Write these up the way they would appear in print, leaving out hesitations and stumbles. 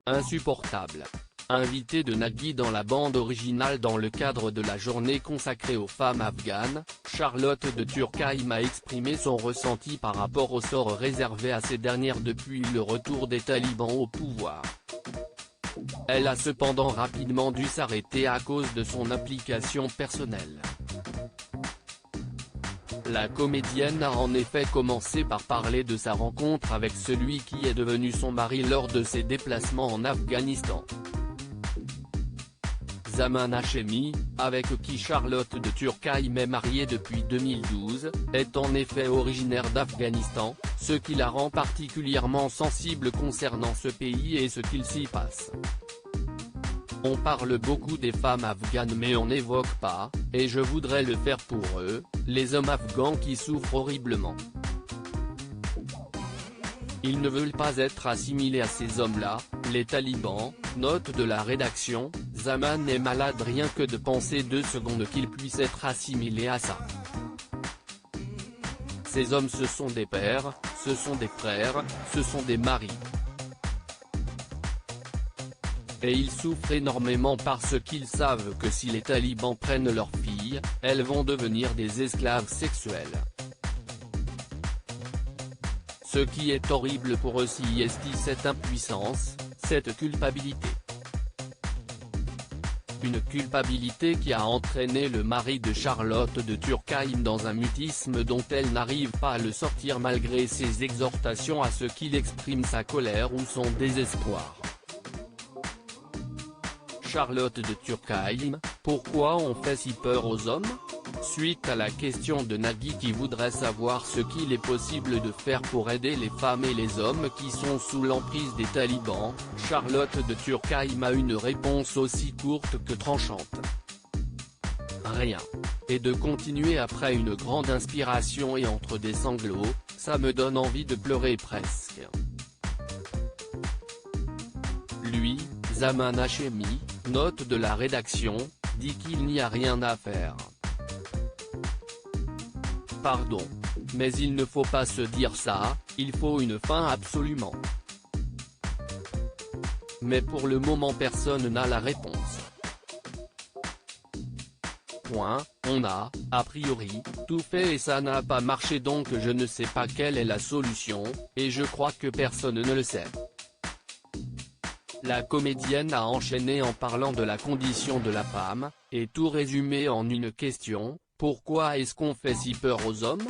insupportable. Invitée de Nagui dans la bande originale dans le cadre de la journée consacrée aux femmes afghanes, Charlotte de Turckheim a exprimé son ressenti par rapport au sort réservé à ces dernières depuis le retour des talibans au pouvoir. Elle a cependant rapidement dû s'arrêter à cause de son implication personnelle. La comédienne a en effet commencé par parler de sa rencontre avec celui qui est devenu son mari lors de ses déplacements en Afghanistan. Zaman Hashemi, avec qui Charlotte de Turckheim est mariée depuis 2012, est en effet originaire d'Afghanistan, ce qui la rend particulièrement sensible concernant ce pays et ce qu'il s'y passe. On parle beaucoup des femmes afghanes mais on n'évoque pas, et je voudrais le faire pour eux, les hommes afghans qui souffrent horriblement. Ils ne veulent pas être assimilés à ces hommes-là, les talibans, note de la rédaction. Zaman est malade rien que de penser 2 secondes qu'ils puissent être assimilés à ça. Ces hommes ce sont des pères, ce sont des frères, ce sont des maris. Et ils souffrent énormément parce qu'ils savent que si les talibans prennent leurs filles, elles vont devenir des esclaves sexuels. Ce qui est horrible pour eux si est cette impuissance, cette culpabilité. Une culpabilité qui a entraîné le mari de Charlotte de Turckheim dans un mutisme dont elle n'arrive pas à le sortir malgré ses exhortations à ce qu'il exprime sa colère ou son désespoir. Charlotte de Turckheim, pourquoi on fait si peur aux hommes ? Suite à la question de Nagui qui voudrait savoir ce qu'il est possible de faire pour aider les femmes et les hommes qui sont sous l'emprise des talibans, Charlotte de Turckheim a une réponse aussi courte que tranchante. Rien. Et de continuer après une grande inspiration et entre des sanglots, ça me donne envie de pleurer presque. Lui, Zaman Hashemi, note de la rédaction, dit qu'il n'y a rien à faire. Pardon. Mais il ne faut pas se dire ça, il faut une fin absolument. Mais pour le moment personne n'a la réponse. Point, on a, a priori, tout fait et ça n'a pas marché donc je ne sais pas quelle est la solution, et je crois que personne ne le sait. La comédienne a enchaîné en parlant de la condition de la femme, et tout résumé en une question. Pourquoi est-ce qu'on fait si peur aux hommes ?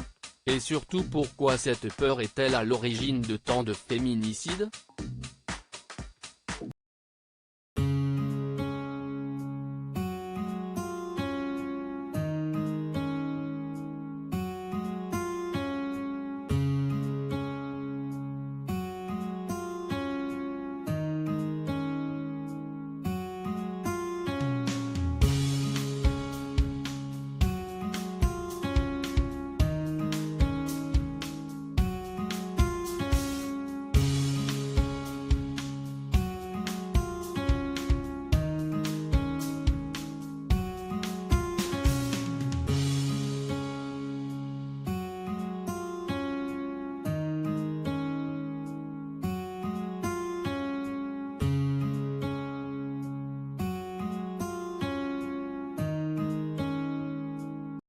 Et surtout pourquoi cette peur est-elle à l'origine de tant de féminicides ?